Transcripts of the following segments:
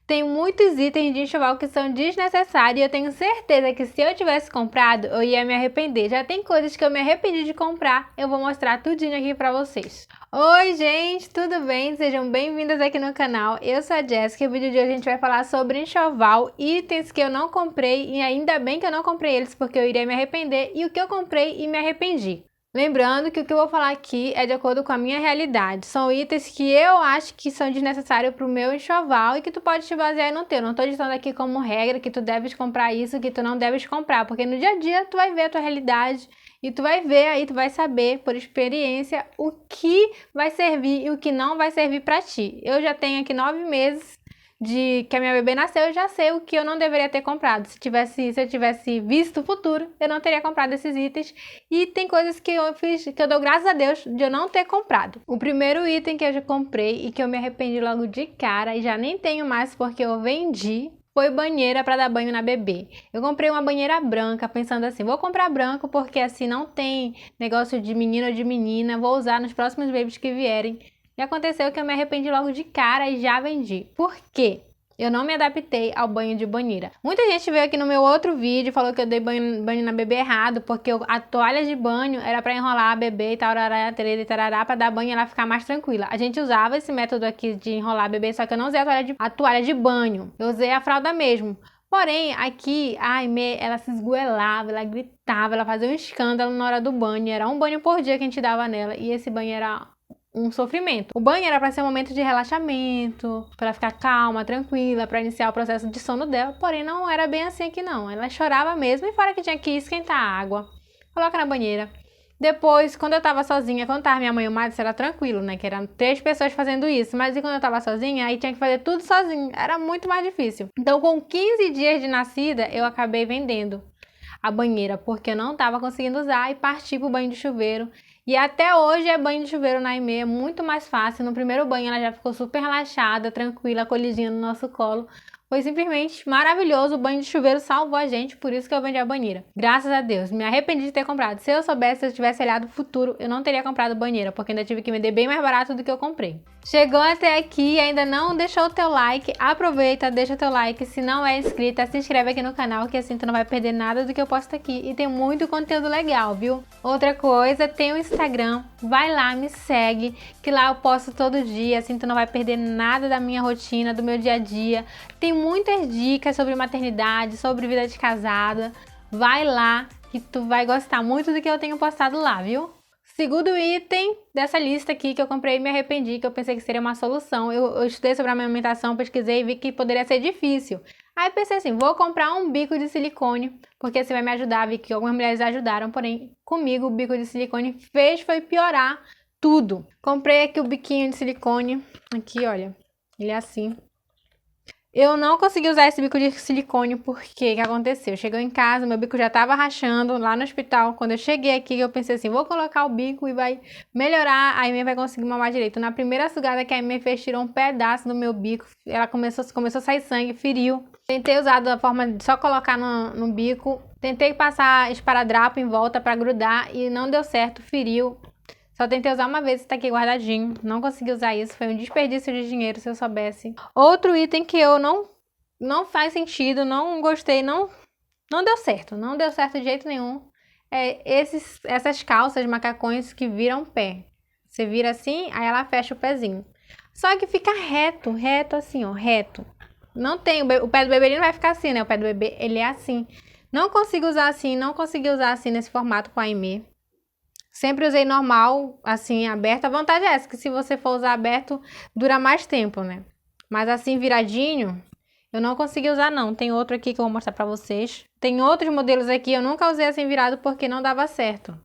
Tem muitos itens de enxoval que são desnecessários e eu tenho certeza que se eu tivesse comprado, eu ia me arrepender. Já tem coisas que eu me arrependi de comprar, eu vou mostrar tudinho aqui pra vocês. Oi gente, tudo bem? Sejam bem-vindas aqui no canal. Eu sou a Jéssica e no vídeo de hoje a gente vai falar sobre enxoval, itens que eu não comprei e ainda bem que eu não comprei eles porque eu iria me arrepender e o que eu comprei e me arrependi. Lembrando que o que eu vou falar aqui é de acordo com a minha realidade. São itens que eu acho que são desnecessários para o meu enxoval e que tu pode te basear no teu. Não estou dizendo aqui como regra que tu deves comprar isso, que tu não deves comprar. Porque no dia a dia tu vai ver a tua realidade e tu vai ver aí, tu vai saber por experiência o que vai servir e o que não vai servir para ti. Eu já tenho aqui 9 meses de que a minha bebê nasceu, eu já sei o que eu não deveria ter comprado. Se eu tivesse visto o futuro, eu não teria comprado esses itens. E tem coisas que eu fiz, que eu dou graças a Deus de eu não ter comprado. O primeiro item que eu já comprei e que eu me arrependi logo de cara e já nem tenho mais porque eu vendi, foi banheira para dar banho na bebê. Eu comprei uma banheira branca, pensando assim, vou comprar branco porque assim não tem negócio de menino ou de menina, vou usar nos próximos babies que vierem. E aconteceu que eu me arrependi logo de cara e já vendi. Por quê? Eu não me adaptei ao banho de banheira. Muita gente veio aqui no meu outro vídeo e falou que eu dei banho na bebê errado, porque a toalha de banho era para enrolar a bebê e tarará, tarará, para dar banho e ela ficar mais tranquila. A gente usava esse método aqui de enrolar a bebê, só que eu não usei a toalha de banho. Eu usei a fralda mesmo. Porém, aqui, a Aimee, ela se esgoelava, ela gritava, ela fazia um escândalo na hora do banho. Era um banho por dia que a gente dava nela e esse banho era um sofrimento. O banho era para ser um momento de relaxamento, para ficar calma, tranquila, para iniciar o processo de sono dela, porém não era bem assim aqui não. Ela chorava mesmo e fora que tinha que esquentar a água, coloca na banheira. Depois, quando eu tava sozinha, quando tava minha mãe e o Madison, era tranquilo, né, que eram 3 pessoas fazendo isso, mas e quando eu tava sozinha, aí tinha que fazer tudo sozinha, era muito mais difícil. Então, com 15 dias de nascida, eu acabei vendendo a banheira, porque eu não estava conseguindo usar e parti pro banho de chuveiro. E até hoje é banho de chuveiro na Aimee, é muito mais fácil. No primeiro banho ela já ficou super relaxada, tranquila, acolhidinha no nosso colo. Foi simplesmente maravilhoso, o banho de chuveiro salvou a gente, por isso que eu vendi a banheira. Graças a Deus, me arrependi de ter comprado. Se eu soubesse, se eu tivesse olhado o futuro, eu não teria comprado banheira, porque ainda tive que vender bem mais barato do que eu comprei. Chegou até aqui e ainda não deixou o teu like, aproveita, deixa o teu like. Se não é inscrita, se inscreve aqui no canal, que assim tu não vai perder nada do que eu posto aqui. E tem muito conteúdo legal, viu? Outra coisa, tem o Instagram, vai lá, me segue, que lá eu posto todo dia, assim tu não vai perder nada da minha rotina, do meu dia a dia. Tem muitas dicas sobre maternidade, sobre vida de casada. Vai lá que tu vai gostar muito do que eu tenho postado lá, viu? Segundo item dessa lista aqui que eu comprei e me arrependi, que eu pensei que seria uma solução. Eu estudei sobre a amamentação, pesquisei e vi que poderia ser difícil. Aí pensei assim, vou comprar um bico de silicone, porque assim vai me ajudar. Vi que algumas mulheres ajudaram, porém comigo o bico de silicone foi piorar tudo. Comprei aqui o biquinho de silicone, aqui olha, ele é assim. Eu não consegui usar esse bico de silicone porque o que aconteceu? Chegou em casa, meu bico já tava rachando lá no hospital. Quando eu cheguei aqui, eu pensei assim, vou colocar o bico e vai melhorar, a Aimee vai conseguir mamar direito. Na primeira sugada que a Aimee fez, tirou um pedaço do meu bico, ela começou a sair sangue, feriu. Tentei usar da forma de só colocar no bico, tentei passar esparadrapo em volta para grudar e não deu certo, feriu. Só tentei usar uma vez e tá aqui guardadinho. Não consegui usar isso. Foi um desperdício de dinheiro, se eu soubesse. Outro item que eu não faz sentido, não gostei, não deu certo. Não deu certo de jeito nenhum. É essas calças macacões que viram pé. Você vira assim, aí ela fecha o pezinho. Só que fica reto assim, ó, reto. Não tem, o pé do bebê ele não vai ficar assim, né? O pé do bebê, ele é assim. Não consigo usar assim, não consegui usar assim nesse formato com a Aimee. Sempre usei normal, assim, aberto. A vantagem é essa, que se você for usar aberto, dura mais tempo, né? Mas assim, viradinho, eu não consegui usar, não. Tem outro aqui que eu vou mostrar pra vocês. Tem outros modelos aqui, eu nunca usei assim virado porque não dava certo.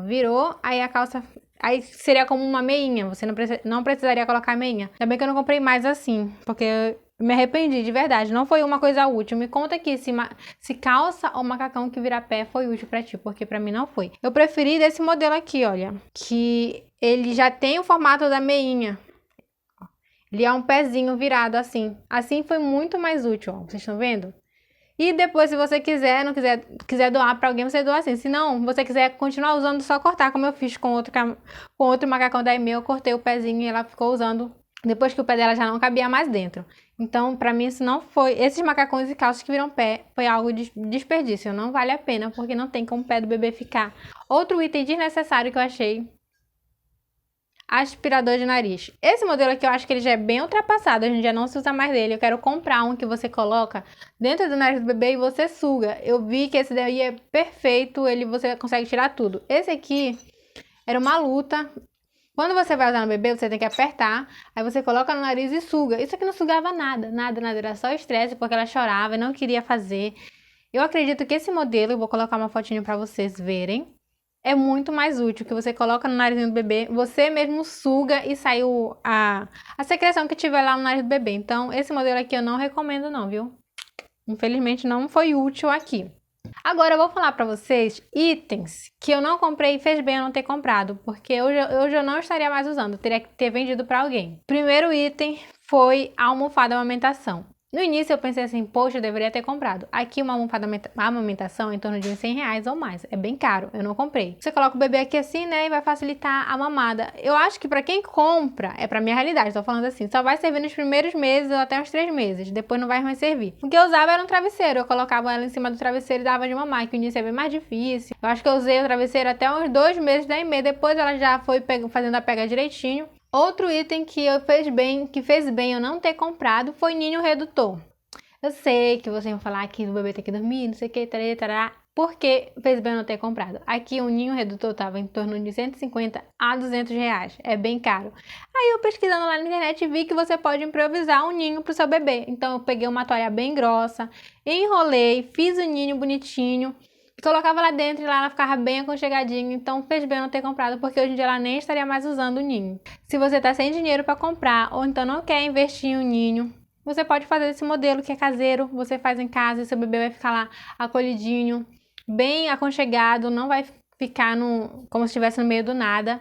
Virou, aí a calça... Aí seria como uma meinha, você não precisaria colocar meinha. Ainda bem que eu não comprei mais assim, porque eu me arrependi, de verdade. Não foi uma coisa útil. Me conta aqui se calça ou macacão que vira pé foi útil pra ti, porque pra mim não foi. Eu preferi desse modelo aqui, olha, que ele já tem o formato da meinha. Ele é um pezinho virado assim. Assim foi muito mais útil, ó. Vocês estão vendo? E depois, se você não quiser doar para alguém, você doa assim. Se não, você quiser continuar usando, só cortar, como eu fiz com outro macacão da Aimee, eu cortei o pezinho e ela ficou usando depois que o pé dela já não cabia mais dentro. Então, pra mim, isso não foi... Esses macacões e calças que viram pé foi algo de desperdício. Não vale a pena, porque não tem como o pé do bebê ficar. Outro item desnecessário que eu achei: aspirador de nariz. Esse modelo aqui eu acho que ele já é bem ultrapassado, hoje em dia não se usa mais dele. Eu quero comprar um que você coloca dentro do nariz do bebê e você suga. Eu vi que esse daí é perfeito, você consegue tirar tudo. Esse aqui era uma luta. Quando você vai usar no bebê, você tem que apertar, aí você coloca no nariz e suga. Isso aqui não sugava nada, era só estresse, porque ela chorava e não queria fazer. Eu acredito que esse modelo, eu vou colocar uma fotinho pra vocês verem, é muito mais útil, que você coloca no nariz do bebê, você mesmo suga e sai a secreção que tiver lá no nariz do bebê. Então, esse modelo aqui eu não recomendo não, viu? Infelizmente não foi útil aqui. Agora eu vou falar pra vocês itens que eu não comprei e fez bem eu não ter comprado, porque hoje eu não estaria mais usando, eu teria que ter vendido pra alguém. Primeiro item foi a almofada amamentação. No início eu pensei assim, poxa, eu deveria ter comprado. Aqui uma almofada amamentação é em torno de uns R$100 ou mais, é bem caro, eu não comprei. Você coloca o bebê aqui assim, né, e vai facilitar a mamada. Eu acho que pra quem compra, é pra minha realidade, tô falando assim, só vai servir nos primeiros meses ou até uns 3 meses, depois não vai mais servir. O que eu usava era um travesseiro, eu colocava ela em cima do travesseiro e dava de mamar, que o início é bem mais difícil. Eu acho que eu usei o travesseiro até uns 2 meses, daí meio, depois ela já foi fazendo a pega direitinho. Outro item que fez bem eu não ter comprado foi ninho redutor. Eu sei que vocês vão falar que o bebê tem que dormir, não sei o que, tarará, porque fez bem eu não ter comprado. Aqui o ninho redutor tava em torno de 150 a R$200, é bem caro. Aí eu pesquisando lá na internet vi que você pode improvisar um ninho pro seu bebê. Então eu peguei uma toalha bem grossa, enrolei, fiz o ninho bonitinho, colocava lá dentro e lá ela ficava bem aconchegadinha. Então fez bem eu não ter comprado, porque hoje em dia ela nem estaria mais usando o ninho. Se você tá sem dinheiro para comprar ou então não quer investir em um ninho, você pode fazer esse modelo que é caseiro, você faz em casa e seu bebê vai ficar lá acolhidinho, bem aconchegado, não vai ficar como se estivesse no meio do nada.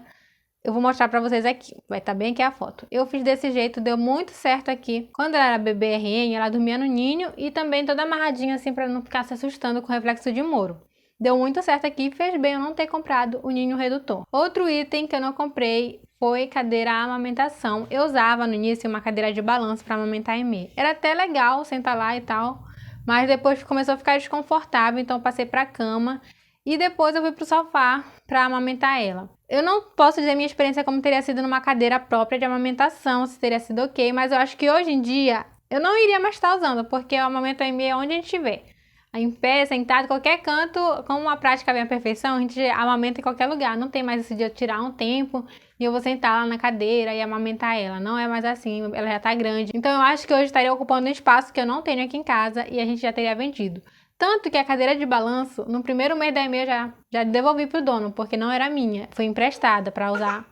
Eu vou mostrar pra vocês aqui, vai estar bem aqui a foto. Eu fiz desse jeito, deu muito certo aqui. Quando ela era bebê RN, ela dormia no ninho e também toda amarradinha assim pra não ficar se assustando com reflexo de Moro. Deu muito certo aqui e fez bem eu não ter comprado o ninho redutor. Outro item que eu não comprei foi cadeira à amamentação. Eu usava no início uma cadeira de balanço para amamentar Aimee. Era até legal sentar lá e tal, mas depois começou a ficar desconfortável, então eu passei para a cama e depois eu fui pro sofá para amamentar ela. Eu não posso dizer minha experiência como teria sido numa cadeira própria de amamentação, se teria sido ok, mas eu acho que hoje em dia eu não iria mais estar usando, porque eu amamento Aimee onde a gente vê. Em pé, sentado, qualquer canto, como a prática vem à perfeição, a gente amamenta em qualquer lugar. Não tem mais esse dia de tirar um tempo e eu vou sentar lá na cadeira e amamentar ela. Não é mais assim, ela já tá grande. Então eu acho que hoje estaria ocupando um espaço que eu não tenho aqui em casa e a gente já teria vendido. Tanto que a cadeira de balanço, no primeiro mês da Aimee eu já devolvi pro dono, porque não era minha. Foi emprestada para usar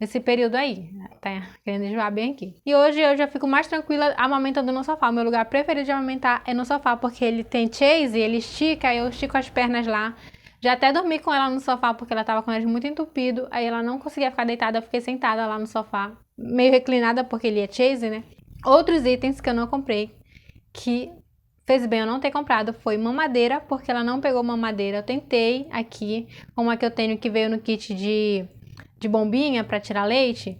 nesse período aí, tá querendo enjoar bem aqui. E hoje eu já fico mais tranquila amamentando no sofá. O meu lugar preferido de amamentar é no sofá, porque ele tem chase, ele estica, eu estico as pernas lá. Já até dormi com ela no sofá, porque ela tava com o nariz muito entupido, aí ela não conseguia ficar deitada, eu fiquei sentada lá no sofá, meio reclinada, porque ele é chase, né? Outros itens que eu não comprei, que fez bem eu não ter comprado, foi mamadeira, porque ela não pegou mamadeira. Eu tentei aqui, como a que eu tenho que veio no kit de bombinha para tirar leite,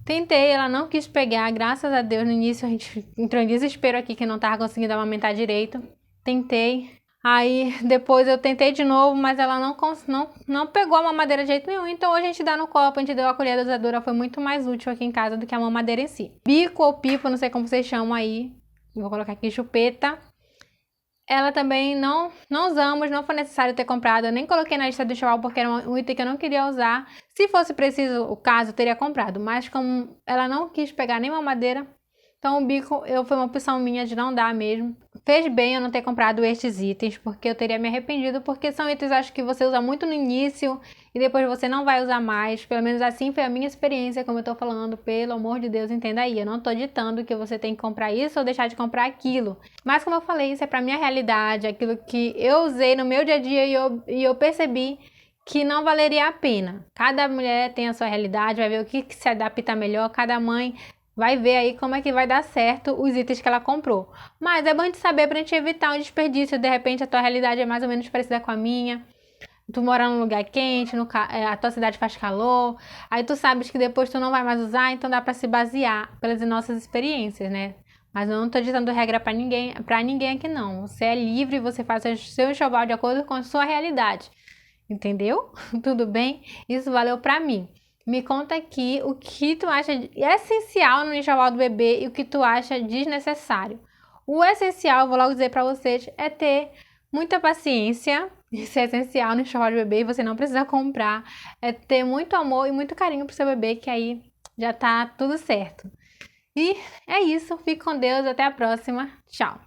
tentei, ela não quis pegar, graças a Deus. No início a gente entrou em desespero aqui que não tava conseguindo amamentar direito, tentei, aí depois eu tentei de novo, mas ela não pegou a mamadeira de jeito nenhum. Então hoje a gente dá no copo, a gente deu a colher dosadora, foi muito mais útil aqui em casa do que a mamadeira em si. Bico ou pipo, não sei como vocês chamam aí, vou colocar aqui chupeta. Ela também não usamos, não foi necessário ter comprado, eu nem coloquei na lista do enxoval porque era um item que eu não queria usar. Se fosse preciso o caso, eu teria comprado, mas como ela não quis pegar nem mamadeira, então o bico foi uma opção minha de não dar mesmo. Fez bem eu não ter comprado estes itens, porque eu teria me arrependido, porque são itens acho que você usa muito no início e depois você não vai usar mais. Pelo menos assim foi a minha experiência, como eu tô falando, pelo amor de Deus, entenda aí. Eu não tô ditando que você tem que comprar isso ou deixar de comprar aquilo. Mas como eu falei, isso é pra minha realidade, aquilo que eu usei no meu dia a dia e eu percebi que não valeria a pena. Cada mulher tem a sua realidade, vai ver o que se adapta melhor, cada mãe vai ver aí como é que vai dar certo os itens que ela comprou. Mas é bom de saber pra gente evitar um desperdício. De repente a tua realidade é mais ou menos parecida com a minha. tu mora num lugar quente, a tua cidade faz calor, aí tu sabes que depois tu não vai mais usar, então dá pra se basear pelas nossas experiências, né? Mas eu não tô ditando regra pra ninguém aqui não. Você é livre, você faz o seu enxoval de acordo com a sua realidade. Entendeu? Tudo bem? Isso valeu pra mim. Me conta aqui o que tu acha essencial no enxoval do bebê e o que tu acha desnecessário. O essencial, vou logo dizer pra vocês, é ter muita paciência. Isso é essencial no enxoval de bebê e você não precisa comprar. É ter muito amor e muito carinho pro seu bebê, que aí já tá tudo certo. E é isso. Fique com Deus. Até a próxima. Tchau.